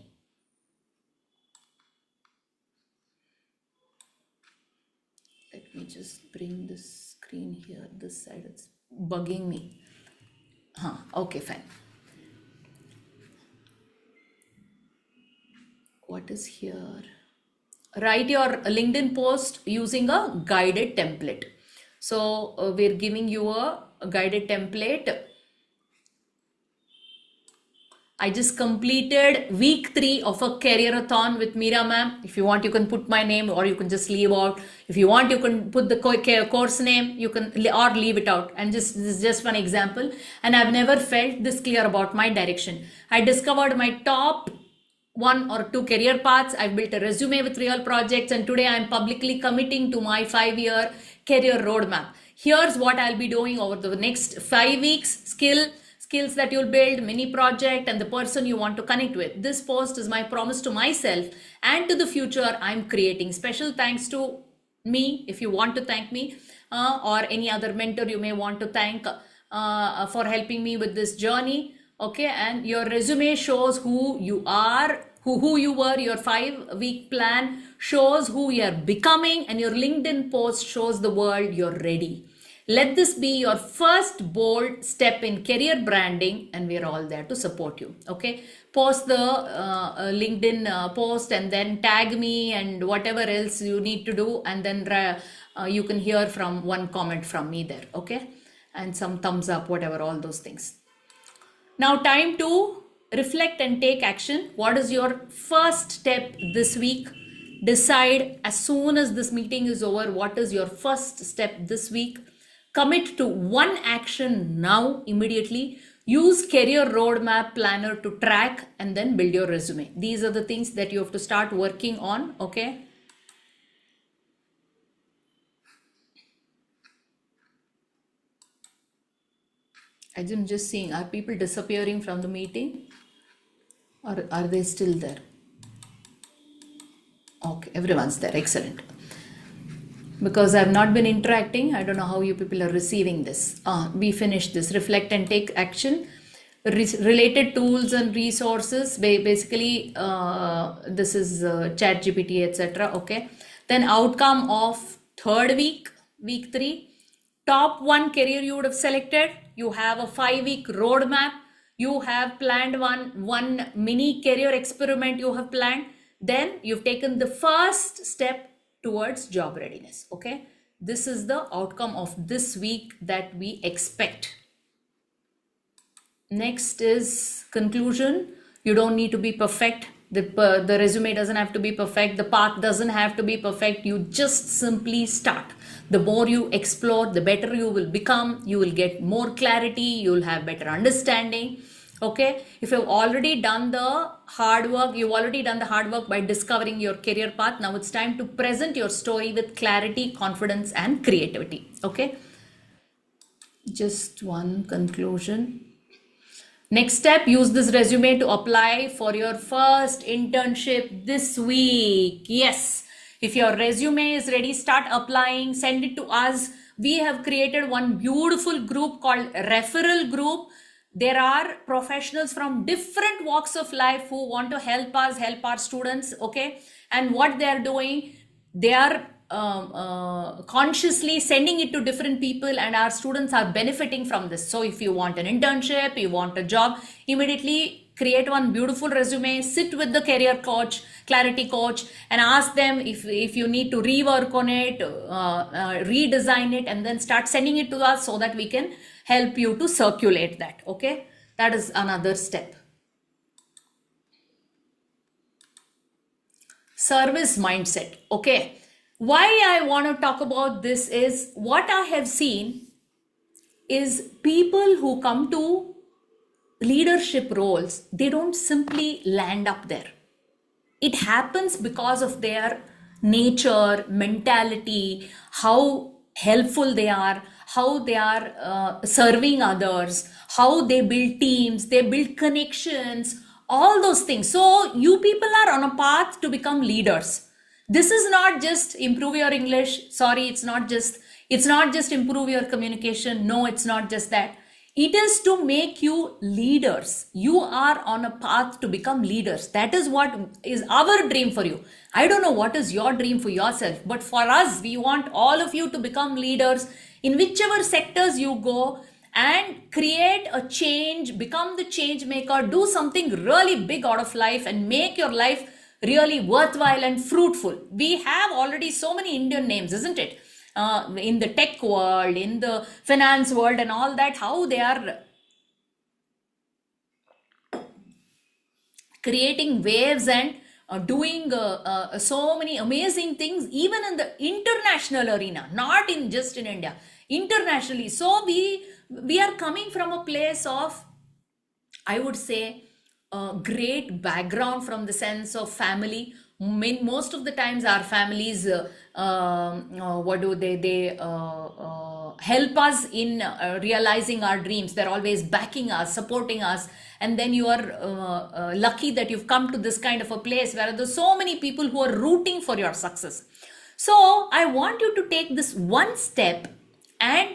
Let me just bring this screen here, this side, it's bugging me. Okay, fine. What is here? Write your LinkedIn post using a guided template. So we're giving you a guided template. I just completed week 3 of a career-a-thon with Meera ma'am. If you want, you can put my name, or you can just leave out. If you want, you can put the course name, you can, or leave it out. And this is just one example. And I've never felt this clear about my direction. I discovered my top 1 or 2 career paths. I've built a resume with real projects, and today I'm publicly committing to my 5-year career roadmap. Here's what I'll be doing over the next 5 weeks. Skills that you'll build, mini project, and the person you want to connect with. This post is my promise to myself and to the future I'm creating. Special thanks to me, if you want to thank me, or any other mentor you may want to thank for helping me with this journey. Okay, and your resume shows who you are, who you were. Your 5-week plan shows who you are becoming, and your LinkedIn post shows the world you're ready. Let this be your first bold step in career branding, and we're all there to support you. Okay, post the LinkedIn post and then tag me and whatever else you need to do, and then you can hear from one comment from me there. Okay, and some thumbs up, whatever, all those things. Now, time to reflect and take action. What is your first step this week? Decide as soon as this meeting is over, what is your first step this week? Commit to one action now, immediately. Use career roadmap planner to track and then build your resume. These are the things that you have to start working on. Okay. I'm just seeing, are people disappearing from the meeting or are they still there? Okay, everyone's there. Excellent. Because I've not been interacting, I don't know how you people are receiving this. We finished this. Reflect and take action. Related tools and resources. Basically, this is ChatGPT, etc. Okay. Then outcome of third week, week 3. Top 1 career you would have selected. You have a 5-week roadmap. You have planned one mini career experiment you have planned. Then you've taken the first step towards job readiness. Okay. This is the outcome of this week that we expect. Next is conclusion. You don't need to be perfect. The resume doesn't have to be perfect. The path doesn't have to be perfect. You just simply start. The more you explore, the better you will become. You will get more clarity. You will have better understanding. Okay. If you've already done the hard work, by discovering your career path. Now it's time to present your story with clarity, confidence, and creativity. Okay. Just one conclusion. Next step, use this resume to apply for your first internship this week. Yes. If your resume is ready, start applying, send it to us. We have created one beautiful group called Referral Group. There are professionals from different walks of life who want to help us, help our students. Okay. And what they are doing, they are consciously sending it to different people, and our students are benefiting from this. So if you want an internship, you want a job, immediately create one beautiful resume, sit with the career coach, clarity coach, and ask them if you need to rework on it, redesign it, and then start sending it to us so that we can help you to circulate that. Okay. That is another step. Service mindset. Okay. Why I want to talk about this is what I have seen is people who come to leadership roles, they don't simply land up there. It happens because of their nature, mentality, how helpful they are, how they are serving others, how they build teams, they build connections, all those things. So you people are on a path to become leaders. This is not just improve your English. Sorry, it's not just improve your communication. No, it's not just that. It is to make you leaders. You are on a path to become leaders. That is what is our dream for you. I don't know what is your dream for yourself, but for us, we want all of you to become leaders in whichever sectors you go and create a change, become the change maker, do something really big out of life and make your life really worthwhile and fruitful. We have already so many Indian names, isn't it? In the tech world, in the finance world and all that, how they are creating waves and doing so many amazing things, even in the international arena, not just in India, internationally. So we are coming from a place of, I would say, great background from the sense of family. Most of the times our families help us in realizing our dreams. They're always backing us, supporting us, and then you are lucky that you've come to this kind of a place where there's so many people who are rooting for your success. So I want you to take this one step and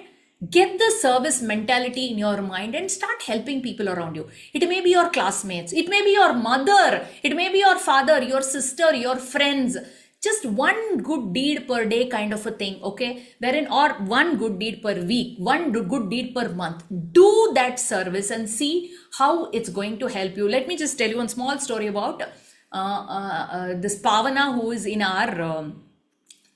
get the service mentality in your mind and start helping people around you. It may be your classmates, it may be your mother, it may be your father, your sister, your friends. just one good deed per day kind of a thing, okay, wherein, or one good deed per week, one good deed per month. Do that service and see how it's going to help you. Let me just tell you one small story about this Pavana, who is in our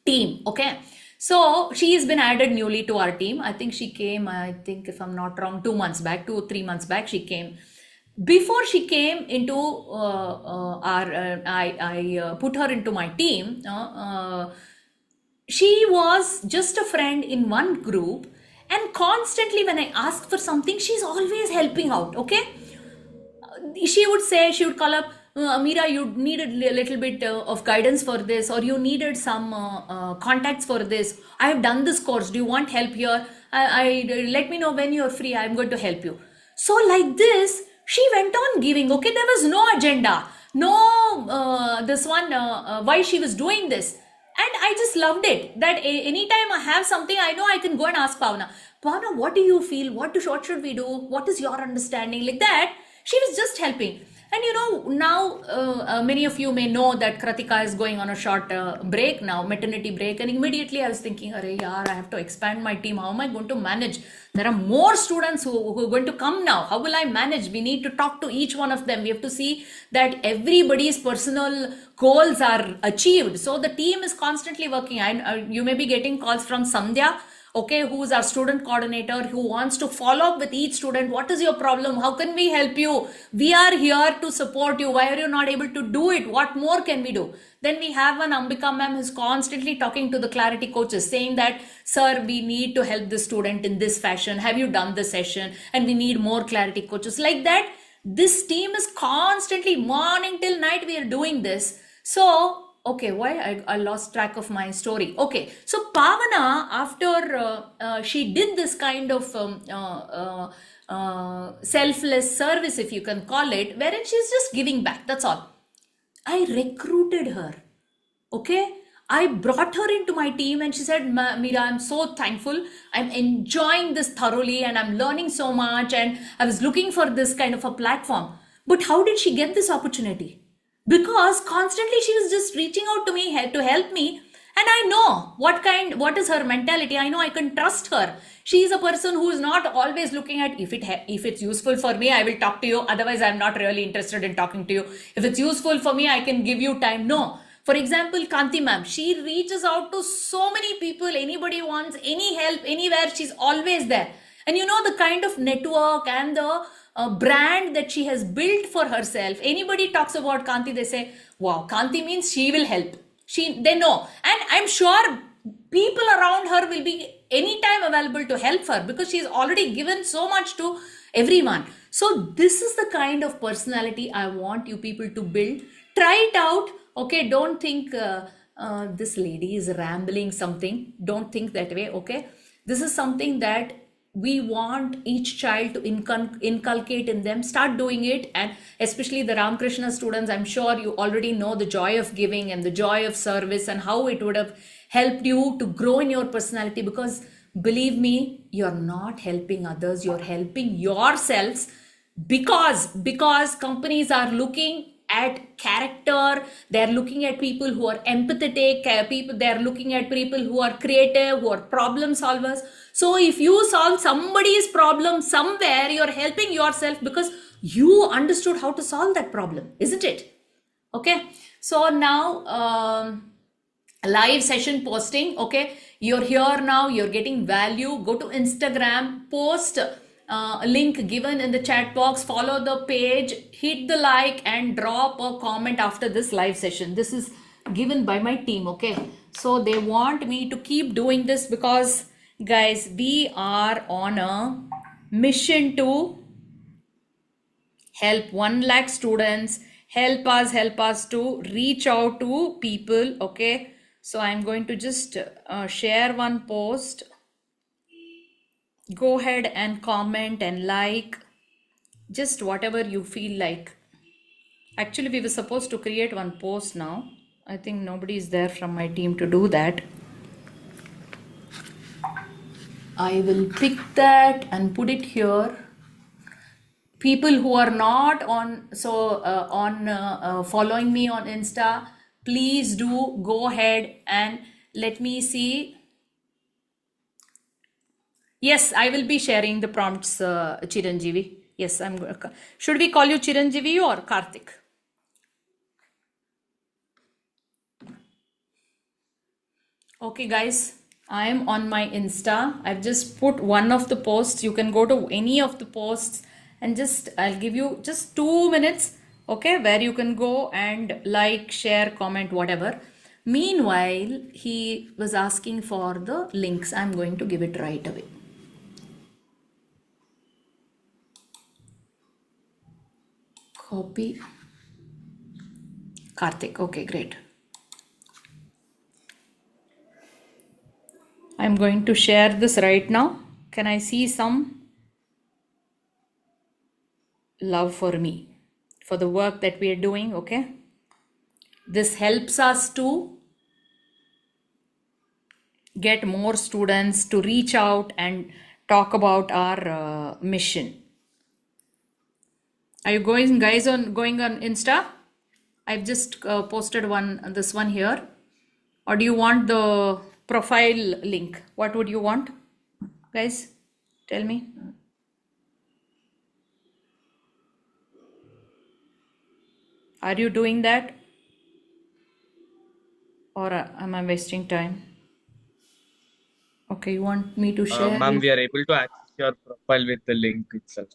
team, okay. So she has been added newly to our team. I think she came, I think if I'm not wrong, 2 months back, 2 or 3 months back she came. Before she came into I put her into my team. She was just a friend in one group, and constantly when I asked for something, she's always helping out, okay. She would call up, Amira, you needed a little bit of guidance for this, or you needed some contacts for this. I have done this course. Do you want help here? Let me know when you're free. I'm going to help you. So like this, she went on giving. Okay, there was no agenda, no this one why she was doing this. And I just loved it, that anytime I have something, I know I can go and ask Pavana, what do you feel? What should we do? What is your understanding? Like that, she was just helping. And you know, now many of you may know that Kratika is going on a short break now, maternity break. And immediately I was thinking, Arey yaar, I have to expand my team. How am I going to manage? There are more students who are going to come now. How will I manage? We need to talk to each one of them. We have to see that everybody's personal goals are achieved. So the team is constantly working. You may be getting calls from Sandhya, okay, who is our student coordinator, who wants to follow up with each student. What is your problem? How can we help you? We are here to support you. Why are you not able to do it? What more can we do? Then we have one Ambika ma'am who's constantly talking to the clarity coaches, saying that, sir, we need to help the student in this fashion. Have you done the session? And we need more clarity coaches. Like that, this team is constantly, morning till night, we are doing this. So, okay, why I lost track of my story. Okay, so Pavana, after she did this kind of selfless service, if you can call it, wherein she's just giving back, that's all. I recruited her, okay. I brought her into my team and she said, Meera, I'm so thankful. I'm enjoying this thoroughly and I'm learning so much, and I was looking for this kind of a platform. But how did she get this opportunity? Because constantly she was just reaching out to me to help me, and I know what is her mentality. I know I can trust her. She is a person who is not always looking at if it's useful for me, I will talk to you. Otherwise, I'm not really interested in talking to you. If it's useful for me, I can give you time. No. For example, Kanti ma'am, she reaches out to so many people. Anybody wants any help anywhere, she's always there. And you know, the kind of network and the brand that she has built for herself. Anybody talks about Kanti, they say, wow, Kanti means she will help. They know. And I'm sure people around her will be anytime available to help her, because she's already given so much to everyone. So this is the kind of personality I want you people to build. Try it out. Okay, don't think this lady is rambling something. Don't think that way, okay? This is something that we want each child to inculcate in them. Start doing it. And especially the Ramakrishna students, I'm sure you already know the joy of giving and the joy of service and how it would have helped you to grow in your personality. Because believe me, you're not helping others, you're helping yourselves. Because companies are looking at character, they're looking at people who are empathetic, they're looking at people who are creative, who are problem solvers. So if you solve somebody's problem somewhere, you're helping yourself because you understood how to solve that problem, isn't it? Okay, so now live session posting, okay, you're here now, you're getting value. Go to Instagram, post link given in the chat box, follow the page, hit the like and drop a comment after this live session. This is given by my team, okay? So they want me to keep doing this because, guys, we are on a mission to help 1 lakh students. Help us to reach out to people, okay? So I'm going to just share one post. Go ahead and comment and like, just whatever you feel like. Actually, we were supposed to create one post now. I think nobody is there from my team to do that. I will pick that and put it here. People who are not on, following me on Insta, please do go ahead and let me see. Yes, I will be sharing the prompts, Chiranjeevi. Yes, should we call you Chiranjeevi or Karthik? Okay, guys, I am on my Insta. I've just put one of the posts. You can go to any of the posts and I'll give you just 2 minutes, okay, where you can go and like, share, comment, whatever. Meanwhile, he was asking for the links. I'm going to give it right away. Copy. Karthik, okay, great. I'm going to share this right now. Can I see some love for me, for the work that we are doing, okay? This helps us to get more students to reach out and talk about our mission. Are you going on Insta? I've just posted this one here. Or do you want the profile link? What would you want? Guys, tell me. Are you doing that? Or am I wasting time? Okay, you want me to share? Ma'am, we are able to access your profile with the link itself.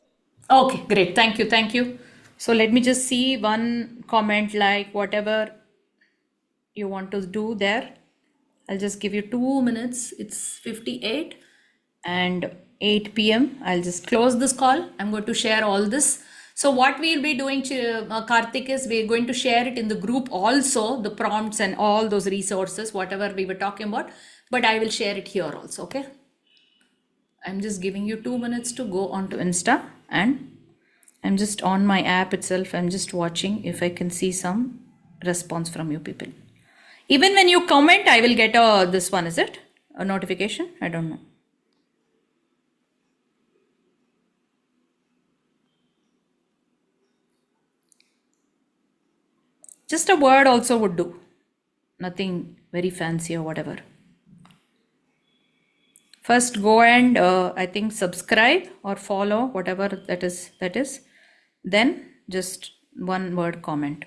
Okay, great. Thank you. Thank you. So let me just see one comment, like whatever you want to do there. I'll just give you 2 minutes. It's 58 and 8 p.m. I'll just close this call. I'm going to share all this. So what we'll be doing, Karthik, is we're going to share it in the group also, the prompts and all those resources, whatever we were talking about. But I will share it here also, okay? I'm just giving you 2 minutes to go onto Insta, and I'm just on my app itself. I'm just watching if I can see some response from you people. Even when you comment, I will get this one, is it? A notification? I don't know. Just a word also would do. Nothing very fancy or whatever. First go and I think subscribe or follow, whatever that is. Then just one word comment.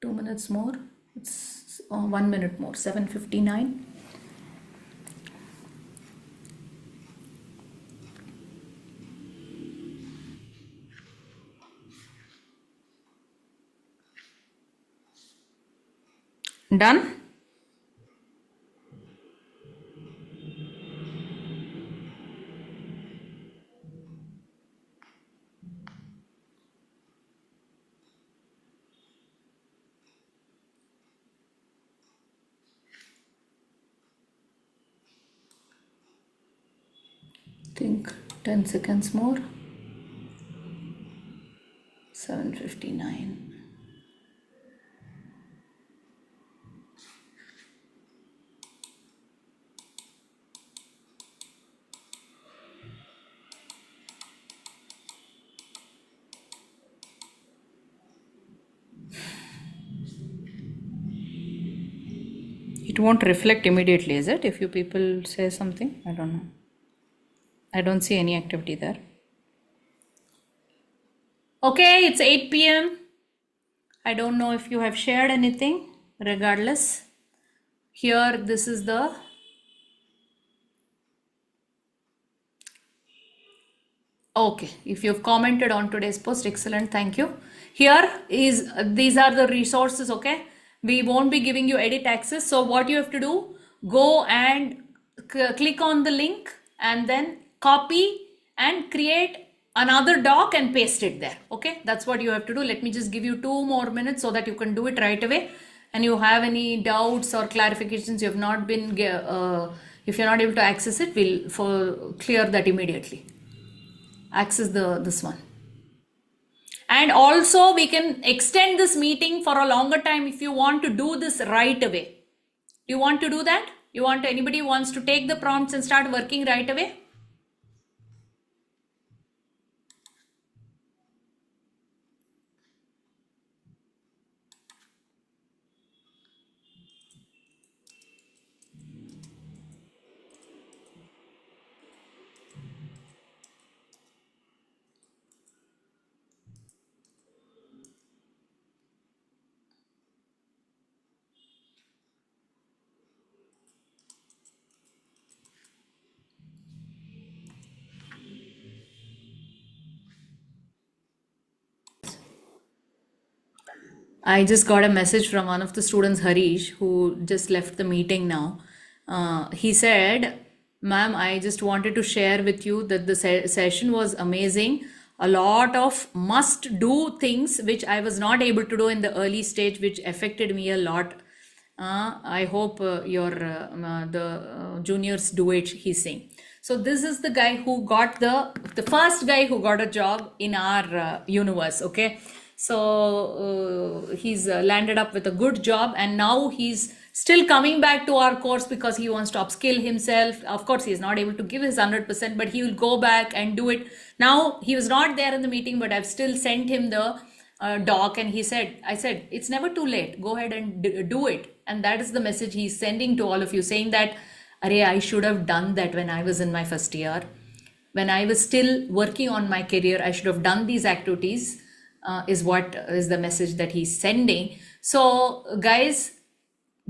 Two minutes more. It's 1 minute more. 7:59. Done? Think 10 seconds more. 7:59. It won't reflect immediately, is it? If you people say something, I don't know. I don't see any activity there. Okay, it's 8 p.m. I don't know if you have shared anything. Regardless, here this is the okay. If you've commented on today's post, excellent. Thank you. These are the resources. Okay, we won't be giving you edit access. So what you have to do, go and click on the link and then copy and create another doc and paste it there. Okay, that's what you have to do. Let me just give you 2 more minutes so that you can do it right away. And you have any doubts or clarifications, you have not been if you're not able to access it, we'll clear that immediately. Access this one. And also we can extend this meeting for a longer time if you want to do this right away. Do you want to do that? Anybody wants to take the prompts and start working right away? I just got a message from one of the students, Harish, who just left the meeting now. He said, Ma'am, I just wanted to share with you that the session was amazing. A lot of must do things which I was not able to do in the early stage, which affected me a lot. I hope the juniors do it, he's saying. So this is the guy who got the first guy who got a job in our universe, okay? So he's landed up with a good job, and now he's still coming back to our course because he wants to upskill himself. Of course, he's not able to give his 100%, but he will go back and do it. Now, he was not there in the meeting, but I've still sent him the doc, and I said, it's never too late. Go ahead and do it. And that is the message he's sending to all of you, saying that, Arey, I should have done that when I was in my first year. When I was still working on my career, I should have done these activities, is what is the message that he's sending. So, guys,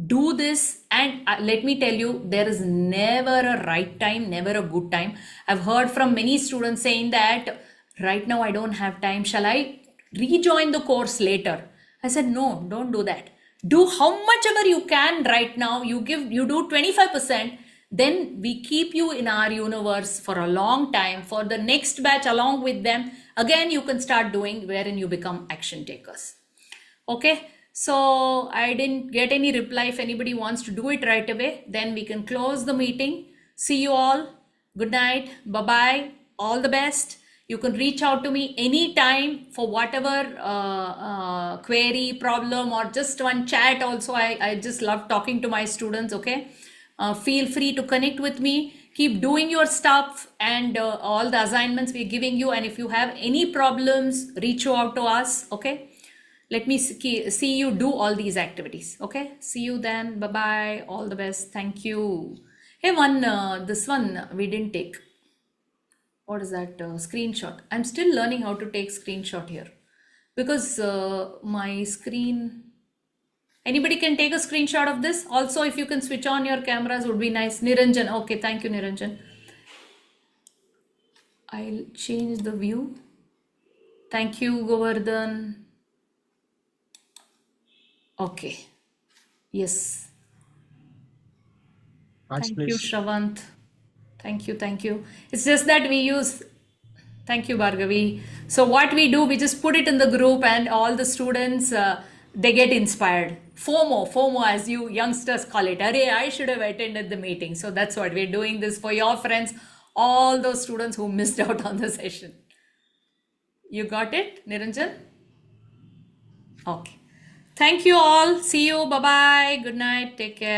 do this, and let me tell you, there is never a right time, never a good time. I've heard from many students saying that right now I don't have time. Shall I rejoin the course later? I said, no, don't do that. Do how much ever you can right now. You do 25%, then we keep you in our universe for a long time. For the next batch along with them, again you can start doing, wherein you become action takers. Okay, so I didn't get any reply. If anybody wants to do it right away, then we can close the meeting. See you all. Good night. Bye-bye. All the best. You can reach out to me anytime for whatever query, problem, or just one chat also. I just love talking to my students, okay? Feel free to connect with me. Keep doing your stuff and all the assignments we're giving you. And if you have any problems, reach out to us, okay? Let me see you do all these activities, okay? See you then. Bye-bye. All the best. Thank you. Hey, this one we didn't take. What is that? Screenshot. I'm still learning how to take screenshot here because my screen. Anybody can take a screenshot of this. Also, if you can switch on your cameras, would be nice. Niranjan. Okay, thank you, Niranjan. I'll change the view. Thank you, Govardhan. Okay. Yes. Raj, Thank you, please. Shravant. Thank you. It's just that we use. Thank you, Bhargavi. So what we do, we just put it in the group, and all the students they get inspired. FOMO, as you youngsters call it. Arey, I should have attended the meeting. So that's what we're doing this for your friends, all those students who missed out on the session. You got it, Niranjan? Okay. Thank you all. See you. Bye bye. Good night. Take care.